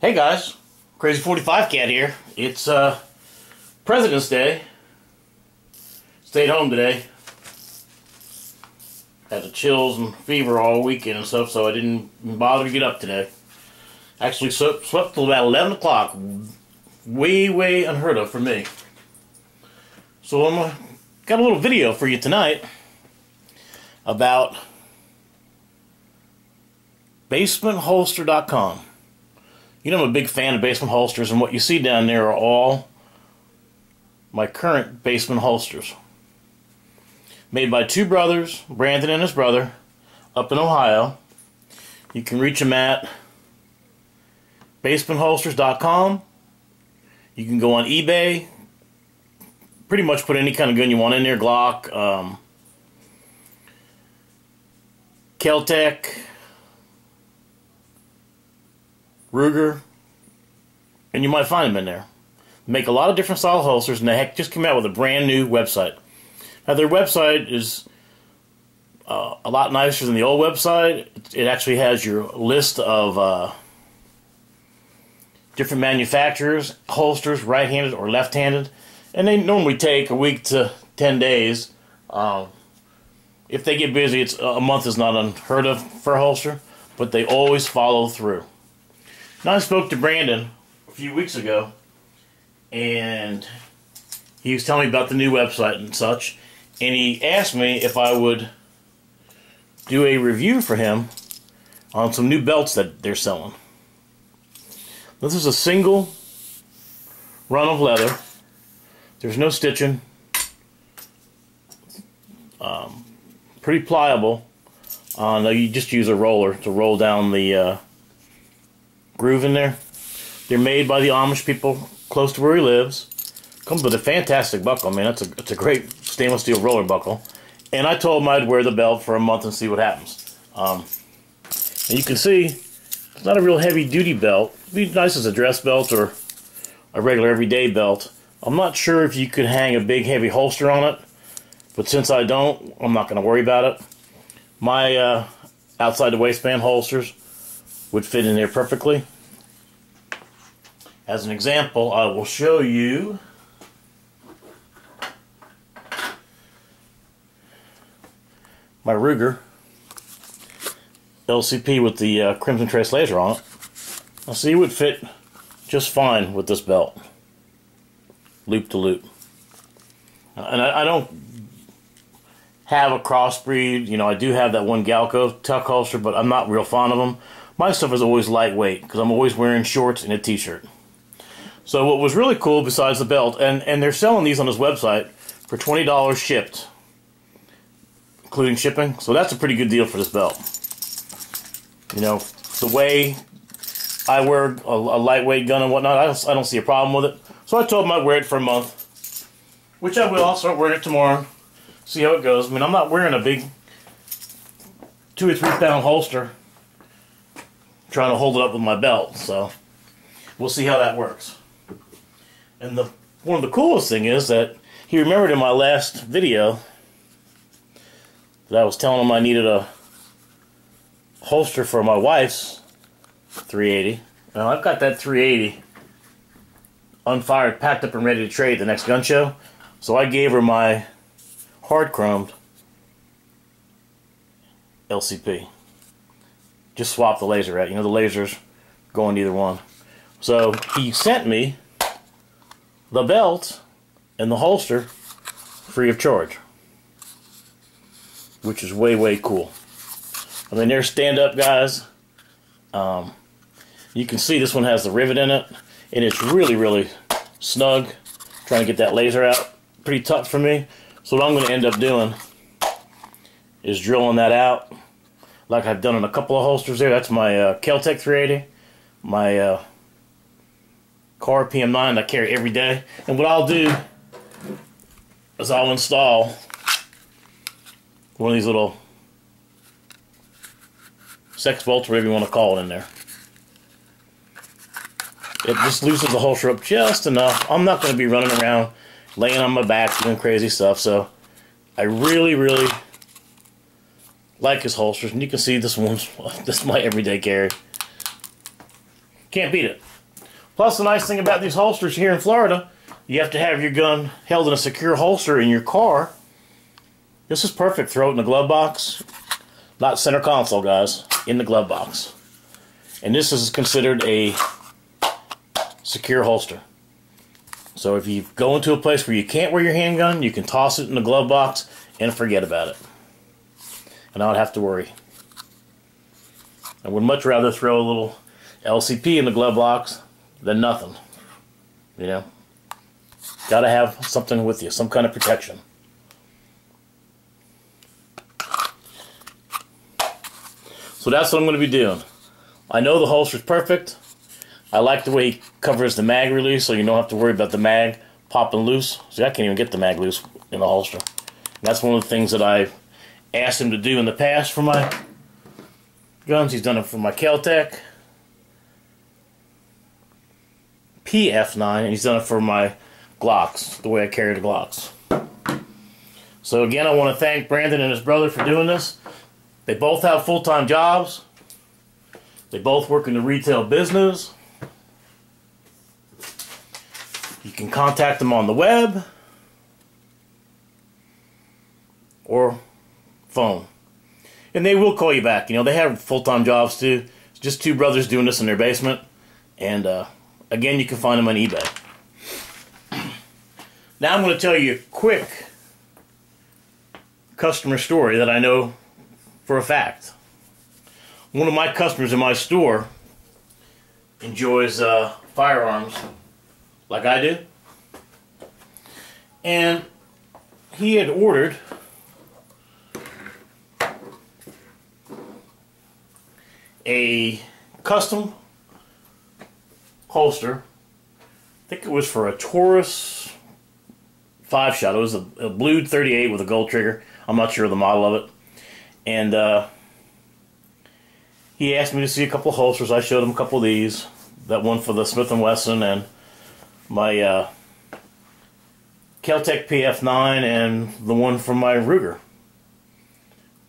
Hey guys, Crazy 45 Cat here. It's President's Day. Stayed home today. Had the chills and fever all weekend and stuff, so I didn't bother to get up today. Actually slept till about 11 o'clock. Way unheard of for me. So got a little video for you tonight about basementholster.com. You know, I'm a big fan of basement holsters, and what you see down there are all my current basement holsters. Made by two brothers, Brandon and his brother, up in Ohio. You can reach them at basementholsters.com. You can go on eBay. Pretty much put any kind of gun you want in there. Glock, Kel-Tec, Ruger, and you might find them in there. Make a lot of different style holsters, and they just came out with a brand new website. Now their website is a lot nicer than the old website. It actually has your list of different manufacturers, holsters, right-handed or left-handed, and they normally take a week to 10 days. If they get busy, a month is not unheard of for a holster, but they always follow through. Now, I spoke to Brandon a few weeks ago, and he was telling me about the new website and such, and he asked me if I would do a review for him on some new belts that they're selling. This is a single run of leather. There's no stitching. Pretty pliable. You just use a roller to roll down the groove in there. They're made by the Amish people close to where he lives. Comes with a fantastic buckle, man. It's a great stainless steel roller buckle. And I told him I'd wear the belt for a month and see what happens. And you can see it's not a real heavy duty belt. It'd be nice as a dress belt or a regular everyday belt. I'm not sure if you could hang a big heavy holster on it, but since I don't, I'm not going to worry about it. My outside the waistband holsters would fit in there perfectly. As an example, I will show you my Ruger LCP with the Crimson Trace laser on it. Now see, it would fit just fine with this belt, loop to loop. And I don't have a crossbreed. You know, I do have that one Galco tuck holster, but I'm not real fond of them. My stuff is always lightweight because I'm always wearing shorts and a t-shirt. So what was really cool besides the belt, and they're selling these on this website for $20 shipped, including shipping. So that's a pretty good deal for this belt. You know, the way I wear a lightweight gun and whatnot, I don't see a problem with it. So I told them I'd wear it for a month, which I will. I'll start wearing it tomorrow. See how it goes. I mean, I'm not wearing a big 2 or 3 pound holster trying to hold it up with my belt, so we'll see how that works. And one of the coolest thing is that he remembered in my last video that I was telling him I needed a holster for my wife's 380. Now I've got that 380 unfired, packed up and ready to trade the next gun show, so I gave her my hard chromed LCP. Just swap the laser out. You know, the lasers go on either one. So he sent me the belt and the holster free of charge, which is way cool. I mean, they're stand-up guys. You can see this one has the rivet in it, and it's really snug. Trying to get that laser out, pretty tough for me. So what I'm going to end up doing is drilling that out, like I've done in a couple of holsters there. That's my Kel-Tec 380, my car PM9 that I carry every day. And what I'll do is I'll install one of these little sex bolts, whatever you want to call it, in there. It just loosens the holster up just enough. I'm not going to be running around laying on my back doing crazy stuff, so I really like his holsters. And you can see this is my everyday carry. Can't beat it. Plus, the nice thing about these holsters here in Florida, you have to have your gun held in a secure holster in your car. This is perfect. Throw it in the glove box. Not center console, guys. In the glove box. And this is considered a secure holster. So if you go into a place where you can't wear your handgun, you can toss it in the glove box and forget about it. And I don't have to worry. I would much rather throw a little LCP in the glove box than nothing. You know? Gotta have something with you, some kind of protection. So that's what I'm going to be doing. I know the holster's perfect. I like the way he covers the mag release, so you don't have to worry about the mag popping loose. See, I can't even get the mag loose in the holster. And that's one of the things that I've asked him to do in the past for my guns. He's done it for my Kel-Tec PF9, and he's done it for my Glocks, the way I carry the Glocks. So again, I want to thank Brandon and his brother for doing this. They both have full-time jobs. They both work in the retail business. You can contact them on the web or phone. And they will call you back. You know, they have full-time jobs too. It's just two brothers doing this in their basement. And again, you can find them on eBay. Now I'm going to tell you a quick customer story that I know for a fact. One of my customers in my store enjoys firearms like I do. And he had ordered a custom holster. I think it was for a Taurus 5-shot. It was a blue 38 with a gold trigger. I'm not sure of the model of it. And he asked me to see a couple of holsters. I showed him a couple of these. That one for the Smith & Wesson and my Kel-Tec PF9 and the one from my Ruger.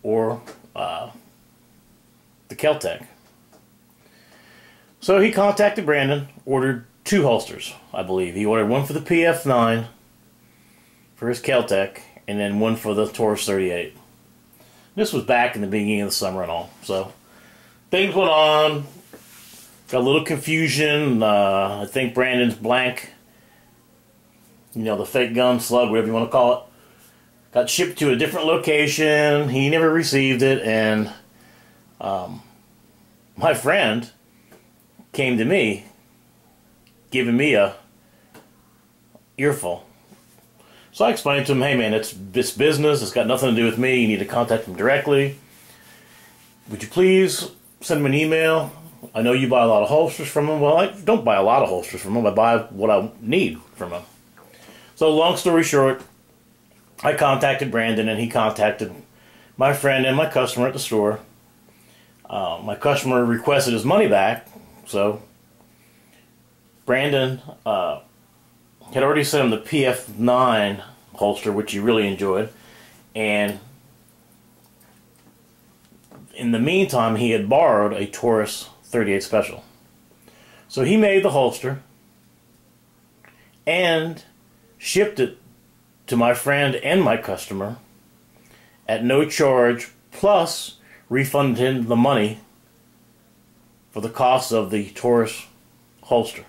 Or the Kel-Tec. So he contacted Brandon, ordered 2 holsters, I believe. He ordered one for the PF9 for his Kel-Tec and then one for the Taurus 38. This was back in the beginning of the summer and all. So things went on. Got a little confusion. I think Brandon's blank, you know, the fake gun, slug, whatever you want to call it, got shipped to a different location. He never received it, and my friend came to me, giving me a earful. So I explained to him, hey man, it's business. It's got nothing to do with me. You need to contact him directly. Would you please send him an email? I know you buy a lot of holsters from him. Well, I don't buy a lot of holsters from him. I buy what I need from him. So long story short, I contacted Brandon and he contacted my friend and my customer at the store. My customer requested his money back, so Brandon had already sent him the PF9 holster, which he really enjoyed, and in the meantime he had borrowed a Taurus 38 Special. So he made the holster and shipped it to my friend and my customer at no charge, plus refunded him the money for the cost of the Taurus holster.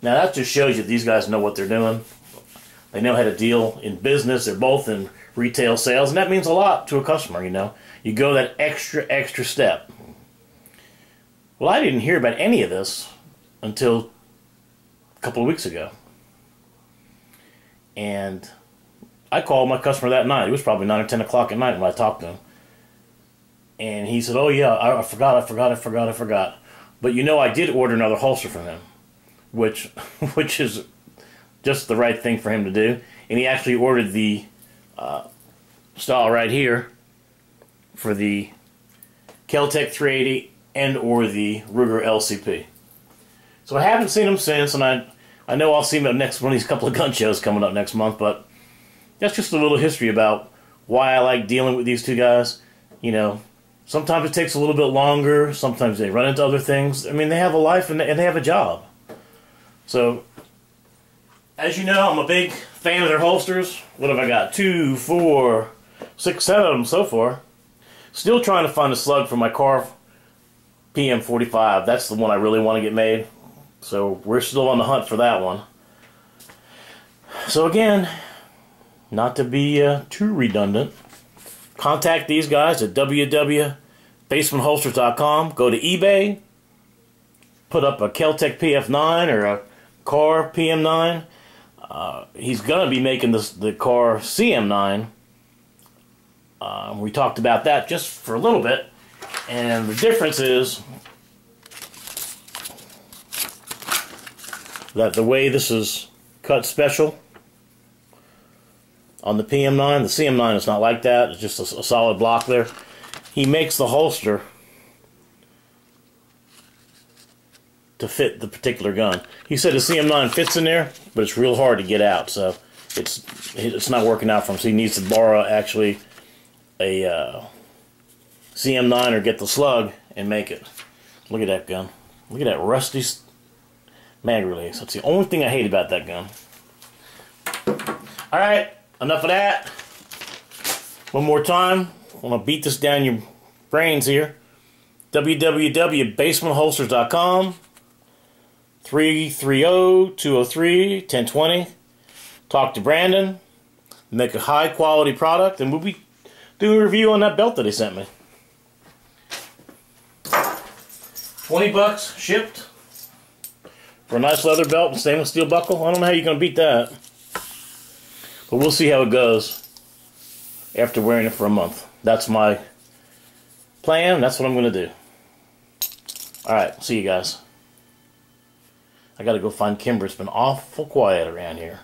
Now that just shows you these guys know what they're doing. They know how to deal in business. They're both in retail sales, and that means a lot to a customer, you know. You go that extra step. Well, I didn't hear about any of this until a couple of weeks ago. And I called my customer that night. It was probably 9 or 10 o'clock at night when I talked to him. And he said, oh yeah, I forgot. But you know, I did order another holster from him, which is just the right thing for him to do. And he actually ordered the style right here for the Kel-Tec 380 and or the Ruger LCP. So I haven't seen him since, and I know I'll see him at next one of these couple of gun shows coming up next month, but that's just a little history about why I like dealing with these two guys. You know, Sometimes it takes a little bit longer. Sometimes they run into other things. I mean, they have a life and they have a job. So, as you know, I'm a big fan of their holsters. What have I got? 2, 4, 6, 7 of them so far. Still trying to find a slug for my car PM45. That's the one I really want to get made. So we're still on the hunt for that one. So again, not to be too redundant, contact these guys at www.basementholsters.com. Go to eBay, put up a Kel-Tec PF9 or a car PM9. He's going to be making the car CM9. We talked about that just for a little bit. And the difference is that the way this is cut special on the PM9, the CM9 is not like that. It's just a solid block there. He makes the holster to fit the particular gun. He said the CM9 fits in there, but it's real hard to get out, so it's not working out for him. So he needs to borrow actually a CM9 or get the slug and make it. Look at that gun. Look at that rusty mag release. That's the only thing I hate about that gun. Alright, enough of that. One more time. I'm going to beat this down your brains here. www.basementholsters.com 330-203-1020. Talk to Brandon. Make a high quality product, and we'll be doing a review on that belt that he sent me. $20 shipped for a nice leather belt and stainless steel buckle. I don't know how you're going to beat that, but we'll see how it goes after wearing it for a month. That's my plan. That's what I'm going to do. Alright, see you guys. I got to go find Kimber. It's been awful quiet around here.